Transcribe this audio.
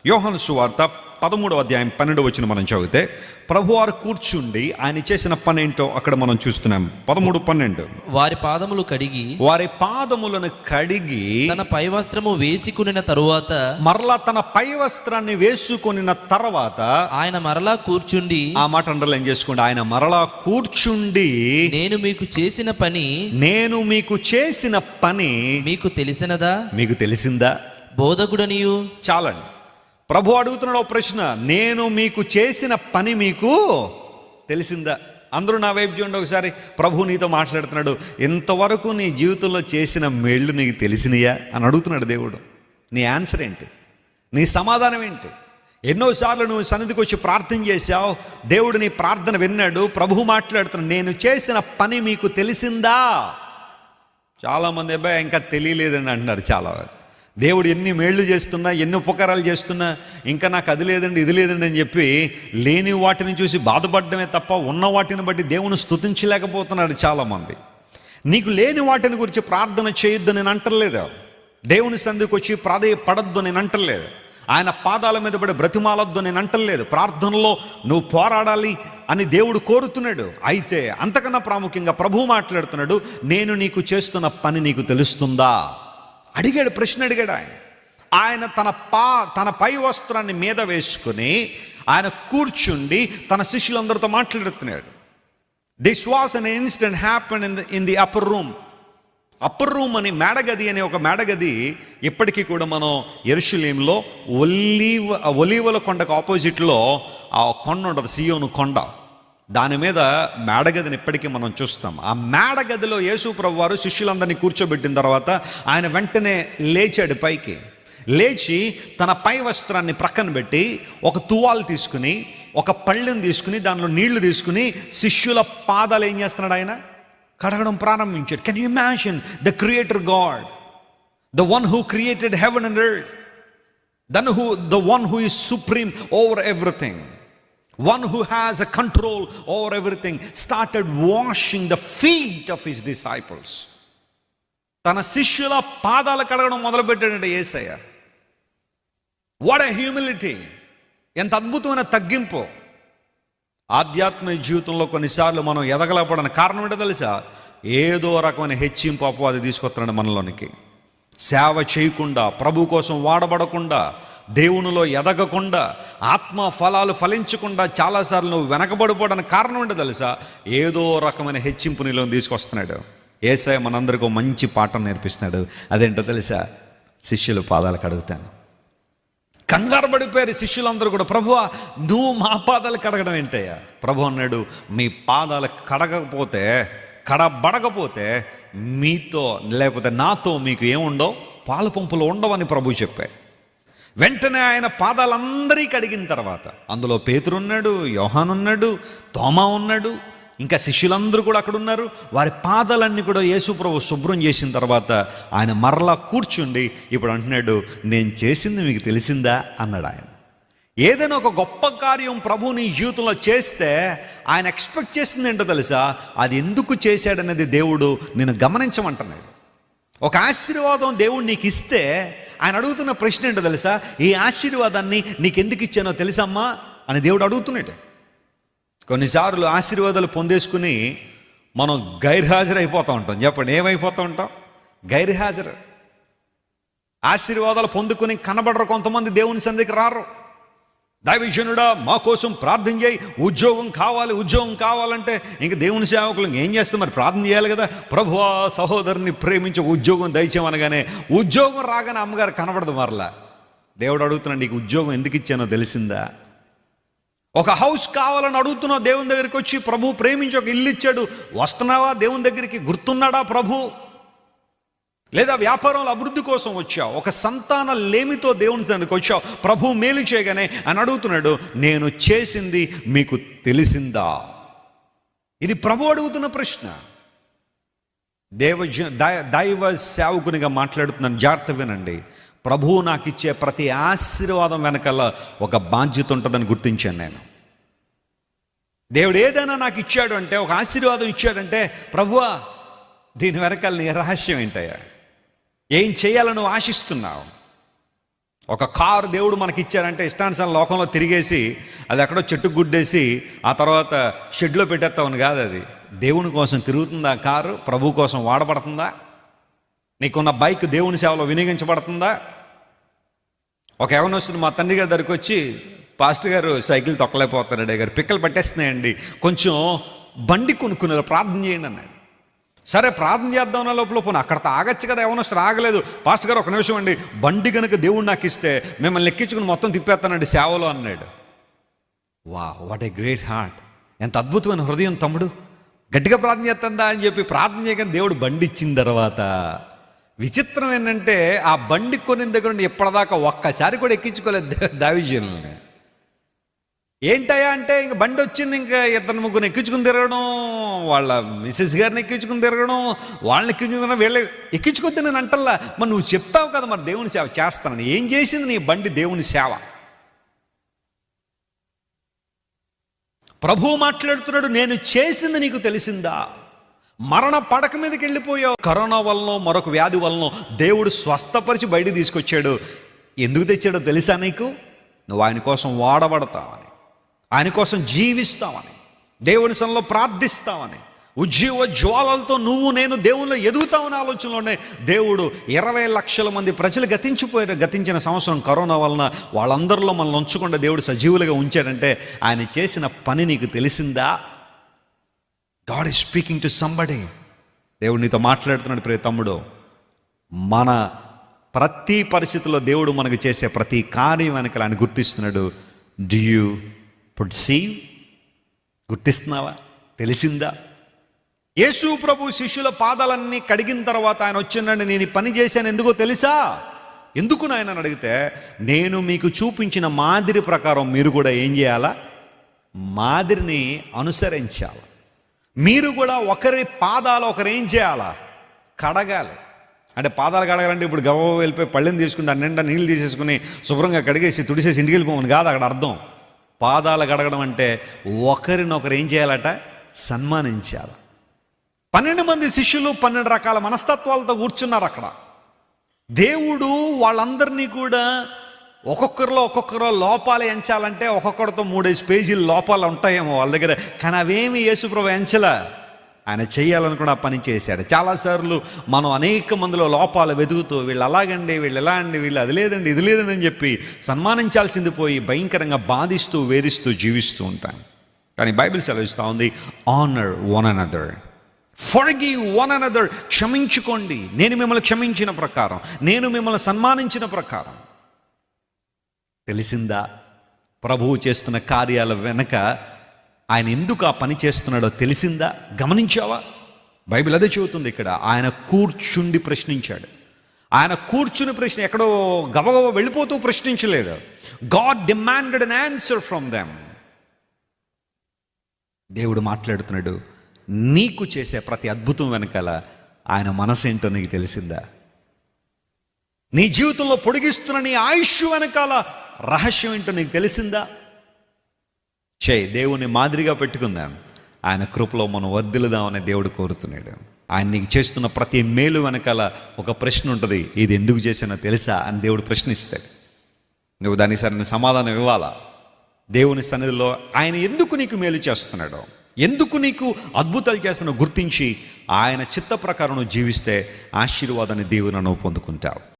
యోహాను సువార్త 13వ అధ్యాయం 12వ వచనం మనం చదివితే, ప్రభువారు కూర్చుండి ఆయన చేసిన పని ఏంటో అక్కడ మనం చూస్తున్నాం. 13:12 వారి పాదములు కడిగి, వారి పాదములను కడిగి తన పై వస్త్రము వేసుకునిన తరువాత, మరలా తన పై వస్త్రాన్ని వేసుకొనిన తర్వాత ఆయన మరలా కూర్చుండి, ఆ మాట అండర్లైన్ చేసుకోండి, ఆయన మరలా కూర్చుండి, నేను మీకు చేసిన పని మీకు తెలిసినదా, మీకు తెలిసిందా? బోధకుడనియు. చాలండి. ప్రభు అడుగుతున్నాడు ఒక ప్రశ్న, నేను మీకు చేసిన పని మీకు తెలిసిందా? అందరూ నా వైపు చూడండి ఒకసారి. ప్రభు నీతో మాట్లాడుతున్నాడు, ఇంతవరకు నీ జీవితంలో చేసిన మేళ్ళు నీకు తెలిసినయా అని అడుగుతున్నాడు దేవుడు. నీ ఆన్సర్ ఏంటి? నీ సమాధానం ఏంటి? ఎన్నోసార్లు నువ్వు సన్నిధికి వచ్చి ప్రార్థన చేశావు, దేవుడు నీ ప్రార్థన విన్నాడు. ప్రభు మాట్లాడుతున్నాడు, నేను చేసిన పని మీకు తెలిసిందా? చాలామంది అబ్బాయి ఇంకా తెలియలేదని అంటున్నారు. చాలా దేవుడు ఎన్ని మేళ్లు చేస్తున్నా, ఎన్ని ఉపకారాలు చేస్తున్నా ఇంకా నాకు అది లేదండి ఇది లేదండి అని చెప్పి లేని వాటిని చూసి బాధపడడమే తప్ప ఉన్న వాటిని బట్టి దేవుని స్తుతించలేకపోతున్నాడు చాలామంది. నీకు లేని వాటిని గురించి ప్రార్థన చేయొద్దు నేను అంటలేదు, దేవుని సన్నిధికి వచ్చి ప్రాధేయపడొద్దు నేను అంటలేదు, ఆయన పాదాల మీద పడి బ్రతిమాలొద్దు నేను అంటలేదు. ప్రార్థనలో నువ్వు పోరాడాలి అని దేవుడు కోరుతున్నాడు. అయితే అంతకన్నా ప్రాముఖ్యంగా ప్రభు మాట్లాడుతున్నాడు, నేను నీకు చేస్తున్న పని నీకు తెలుస్తుందా అడిగాడు. ప్రశ్న అడిగాడు ఆయన తన పై వస్త్రాన్ని మీద వేసుకుని ఆయన కూర్చుండి తన శిష్యులందరితో మాట్లాడుతున్నాడు. This was an incident happen in the upper room. Upper room అని మేడగది అనే ఒక మేడగది ఇప్పటికీ కూడా మనం యెరూషలేములో ఒలీవల కొండకు ఆపోజిట్లో ఆ కొండ ఉంటుంది, సియోను కొండ. దాని మీద మేడగదిని ఇప్పటికీ మనం చూస్తాం. ఆ మేడగదిలో యేసు ప్రభు వారు శిష్యులందరినీ కూర్చోబెట్టిన తర్వాత ఆయన వెంటనే లేచాడు. పైకి లేచి తన పై వస్త్రాన్ని ప్రక్కన పెట్టి ఒక తువాలు తీసుకుని, ఒక పళ్ళెం తీసుకుని, దానిలో నీళ్లు తీసుకుని శిష్యుల పాదాలు ఏం చేస్తున్నాడు? ఆయన కడగడం ప్రారంభించాడు. Can you imagine the creator God, the one who created heaven and earth, the one who is supreme over everything, one who has a control over everything, started washing the feet of his disciples. తన శిష్యుల పాదాలు కడగడం మొదలుపెట్టాడంటే యేసయ్య. What a humility! ఎంత అద్భుతమైన తగ్గింపు! ఆధ్యాత్మిక జీవితంలో కొన్నిసార్లు మనం ఎదగలేకపోవడానికి కారణం ఏంటో తెలుసా? ఏదో రకమైన హెచ్చింపు అపవాది తీసుకొస్తున్నాడు మనలోనికి. సేవ చేయకుండా, ప్రభు కోసం వాడబడకుండా, దేవునిలో ఎదగకుండా, ఆత్మ ఫలాలు ఫలించకుండా చాలాసార్లు నువ్వు వెనకబడిపోవడానికి కారణం ఏంటో తెలుసా? ఏదో రకమైన హెచ్చింపు నీలో తీసుకొస్తున్నాడు. యేసయ్య మనందరికీ మంచి పాఠం నేర్పిస్తున్నాడు. అదేంటో తెలుసా? శిష్యుల పాదాలు కడుగుతాను. కంగారు పడిపోయారు శిష్యులందరూ కూడా, ప్రభువా నువ్వు మా పాదాలు కడగడం ఏంటయ్యా? ప్రభు అన్నాడు, మీ పాదాలు కడబడకపోతే మీతో లేకపోతే నాతో మీకు ఏముండో, పాల పంపులు ఉండవని ప్రభు చెప్పాడు. వెంటనే ఆయన పాదాలందరికీ కడిగిన తర్వాత, అందులో పేతురు ఉన్నాడు, యోహాను ఉన్నాడు, తోమా ఉన్నాడు, ఇంకా శిష్యులందరూ కూడా అక్కడ ఉన్నారు. వారి పాదాలన్నీ కూడా యేసు ప్రభు శుభ్రం చేసిన తర్వాత ఆయన మరలా కూర్చుండి ఇప్పుడు అంటున్నాడు, నేను చేసింది మీకు తెలిసిందా అన్నాడు. ఆయన ఏదైనా ఒక గొప్ప కార్యం ప్రభు నీ జీవితంలో చేస్తే ఆయన ఎక్స్పెక్ట్ చేసింది ఏంటో తెలుసా? అది ఎందుకు చేశాడనేది దేవుడు నేను గమనించమంటున్నాడు. ఒక ఆశీర్వాదం దేవుడు నీకు ఇస్తే ఆయన అడుగుతున్న ప్రశ్న ఏంటో తెలుసా? ఈ ఆశీర్వాదాన్ని నీకు ఎందుకు ఇచ్చానో తెలుసమ్మా అని దేవుడు అడుగుతున్నాడు. కొన్నిసార్లు ఆశీర్వాదాలు పొందేసుకుని మనం గైర్హాజరు అయిపోతూ ఉంటాం. చెప్పండి, ఏమైపోతూ ఉంటాం? గైర్హాజరు. ఆశీర్వాదాలు పొందుకుని కనబడరు కొంతమంది, దేవుని సన్నిధికి రారు. దైవజనుడా మా కోసం ప్రార్థన చేయి, ఉద్యోగం కావాలంటే ఇంక దేవుని సేవకులు ఏం చేస్తాం మరి? ప్రార్థన చేయాలి కదా. ప్రభువా సహోదరుని ప్రేమించి ఉద్యోగం దయచేయమనగానే ఉద్యోగం రాగానే అమ్మగారు కనబడదు. మరలా దేవుడు అడుగుతున్నాడు, నీకు ఉద్యోగం ఎందుకు ఇచ్చానో తెలిసిందా? ఒక హౌస్ కావాలని అడుగుతున్నావు దేవుని దగ్గరికి వచ్చి, ప్రభు ప్రేమించి ఒక ఇల్లు ఇచ్చాడు, వస్తున్నావా దేవుని దగ్గరికి? గుర్తున్నాడా ప్రభు? లేదా వ్యాపారంలో అభివృద్ధి కోసం వచ్చావు, ఒక సంతాన లేమితో దేవుని దగ్గరికి వచ్చావు, ప్రభు మేలు చేయగానే అని అడుగుతున్నాడు, నేను చేసింది మీకు తెలిసిందా? ఇది ప్రభు అడుగుతున్న ప్రశ్న. దైవ సేవకునిగా మాట్లాడుతున్నాను, జాగ్రత్త వినండి. ప్రభువు నాకు ఇచ్చే ప్రతి ఆశీర్వాదం వెనకాల ఒక బాధ్యత ఉంటుందని గుర్తించాను నేను. దేవుడు ఏదైనా నాకు ఇచ్చాడు అంటే, ఒక ఆశీర్వాదం ఇచ్చాడంటే, ప్రభువా దీని వెనకాల నీ రహస్యం ఏంటయ్యా? ఏం చేయాలని ఆశిస్తున్నావు? ఒక కారు దేవుడు మనకి ఇచ్చారంటే ఇష్టానుసారం లోకంలో తిరిగేసి అది ఎక్కడో చెట్టుకు గుడ్డేసి ఆ తర్వాత షెడ్లో పెట్టేస్తామని కాదు. అది దేవుని కోసం తిరుగుతుందా కారు? ప్రభు కోసం వాడబడుతుందా? నీకున్న బైక్ దేవుని సేవలో వినియోగించబడుతుందా? ఒక యవనస్తుడు మా తండ్రి గారి దగ్గరికి వచ్చి, పాస్టర్ గారు సైకిల్ తొక్కలేకపోతున్నాడు గారు, పిక్కలు పట్టేస్తున్నాయండి, కొంచెం బండి కొనుక్కున్నారు, ప్రార్థన చేయండి అన్నాడు. సరే ప్రార్థన చేద్దాం లోపల పోను అక్కడ ఆగచ్చు కదా, యవనస్తుడు ఆగలేదు. పాస్టర్ గారు ఒక నిమిషం అండి, బండి కనుక దేవుడు నాకు ఇస్తే మిమ్మల్ని ఎక్కించుకుని మొత్తం తిప్పేస్తానండి సేవలో అన్నాడు. వా, వాట్ ఏ గ్రేట్ హార్ట్! ఎంత అద్భుతమైన హృదయం తమ్ముడు. గట్టిగా ప్రార్థన చేస్తుందా అని చెప్పి ప్రార్థన చేయగానే దేవుడు బండి ఇచ్చిన తర్వాత విచిత్రం ఏంటంటే ఆ బండి కొనిన దగ్గర నుండి ఎప్పటిదాకా ఒక్కసారి కూడా ఎక్కించుకోలేదు దావీదుని. ఏంటయ్యా అంటే, ఇంక బండి వచ్చింది, ఇంకా ఇద్దరు ముగ్గురు ఎక్కించుకుని తిరగడం, వాళ్ళ మిసెస్ గారిని ఎక్కించుకుని తిరగడం, వాళ్ళని ఎక్కించుకుని వీళ్ళ ఎక్కించుకొద్ది నేను అంటల్లా. మరి నువ్వు చెప్పావు కదా మరి దేవుని సేవ చేస్తానని. ఏం చేసింది నీ బండి దేవుని సేవ? ప్రభువు మాట్లాడుతున్నాడు, నేను చేసింది నీకు తెలిసిందా? మరణ పడక మీదకి వెళ్ళిపోయావు. కరోనా వలన మరొక వ్యాధి వలన దేవుడు స్వస్థపరిచి బయటికి తీసుకొచ్చాడు. ఎందుకు తెచ్చాడో తెలుసా నీకు? నువ్వు ఆయన కోసం వాడబడతావని, ఆయన కోసం జీవిస్తావని, దేవుని సన్నిధిలో ప్రార్థిస్తావని, ఉజ్జీవ జ్వాలలతో నువ్వు నేను దేవునిలో ఎదుగుతామనే ఆలోచనలోనే దేవుడు 20 లక్షల మంది ప్రజలు గతించిపోయారు. గతించిన సంవత్సరం కరోనా వలన వాళ్ళందరిలో మనల్ని ఉంచకుండా దేవుడు సజీవులుగా ఉంచాడంటే ఆయన చేసిన పని నీకు తెలిసిందా? God is speaking to somebody. దేవుడు నీతో మాట్లాడుతున్నాడు ప్రియ తమ్ముడు. మన ప్రతి పరిస్థితుల్లో దేవుడు మనకు చేసే ప్రతి కార్యం వెనకాల ఆయన గుర్తిస్తున్నాడు. Do you perceive? గుర్తిస్తున్నావా? తెలిసిందా? యేసు ప్రభు శిష్యుల పాదాలన్నీ కడిగిన తర్వాత ఆయన వచ్చిందండి, నేను ఈ పని చేశాను ఎందుకో తెలుసా? ఎందుకు నాయన అడిగితే, నేను మీకు చూపించిన మాదిరి ప్రకారం మీరు కూడా ఏం చేయాలా? మాదిరిని అనుసరించాలి. మీరు కూడా ఒకరి పాదాలు ఒకరు ఏం చేయాలా? కడగాలి. అంటే పాదాలు కడగాలంటే ఇప్పుడు గవ్వ వెళ్ళిపోయి పళ్ళెని తీసుకుని దాని నిండా నీళ్ళు తీసేసుకుని శుభ్రంగా కడిగేసి తుడిసేసి ఇంటికి వెళ్ళిపోమని కాదు అక్కడ అర్థం. పాదాలు కడగడం అంటే ఒకరినొకరు ఏం చేయాలట? సన్మానించాలి. 12 మంది శిష్యులు 12 రకాల మనస్తత్వాలతో కూర్చున్నారు అక్కడ. దేవుడు వాళ్ళందరినీ కూడా ఒక్కొక్కరిలో లోపాలు ఎంచాలంటే ఒక్కొక్కరితో 3-5 పేజీలు లోపాలు ఉంటాయేమో వాళ్ళ దగ్గర, కానీ అవేమి యేసుప్రభు ఎంచలా. ఆయన చేయాలనుకున్న ఆ పని చేశాడు. చాలాసార్లు మనం అనేక మందిలో లోపాలు వెతుకుతూ వీళ్ళు అలాగండి, వీళ్ళు ఎలా అండి, వీళ్ళు అది లేదండి, ఇది లేదండి అని చెప్పి సన్మానించాల్సింది పోయి భయంకరంగా బాధిస్తూ వేధిస్తూ జీవిస్తూ ఉంటాం. కానీ బైబిల్ సెలవిస్తూ ఉంది, honour one another, forgive one another. క్షమించుకోండి, నేను మిమ్మల్ని క్షమించిన ప్రకారం, నేను మిమ్మల్ని సన్మానించిన ప్రకారం. తెలిసిందా? ప్రభువు చేస్తున్న కార్యాల వెనక ఆయన ఎందుకు ఆ పని చేస్తున్నాడో తెలిసిందా? గమనించావా? బైబిల్ అదే చెబుతుంది ఇక్కడ. ఆయన కూర్చుండి ప్రశ్నించాడు. ఆయన కూర్చుని ప్రశ్న ఎక్కడో గబగబ వెళ్ళిపోతూ ప్రశ్నించలేదు. God demanded an answer from them. దేవుడు మాట్లాడుతున్నాడు, నీకు చేసే ప్రతి అద్భుతం వెనకాల ఆయన మనసేంటో నీకు తెలిసిందా? నీ జీవితంలో పొడిగిస్తున్న నీ ఆయుష్ వెనకాల రహస్యం ఏంటో నీకు తెలిసిందా? దేవుని మాదిరిగా పెట్టుకుందాం. ఆయన కృపలో మనం వర్ధిల్లుదామని దేవుడు కోరుతున్నాడు. ఆయన నీకు చేస్తున్న ప్రతి మేలు వెనకాల ఒక ప్రశ్న ఉంటుంది, ఇది ఎందుకు చేశానో తెలుసా అని దేవుడు ప్రశ్నిస్తాడు. నువ్వు దానికి సరైన సమాధానం ఇవ్వాలా? దేవుని సన్నిధిలో ఆయన ఎందుకు నీకు మేలు చేస్తున్నాడో, ఎందుకు నీకు అద్భుతాలు చేస్తున్నాడో గుర్తించి ఆయన చిత్త ప్రకారం నువ్వు జీవిస్తే ఆశీర్వాదాన్ని దేవుని నువ్వు పొందుకుంటావు.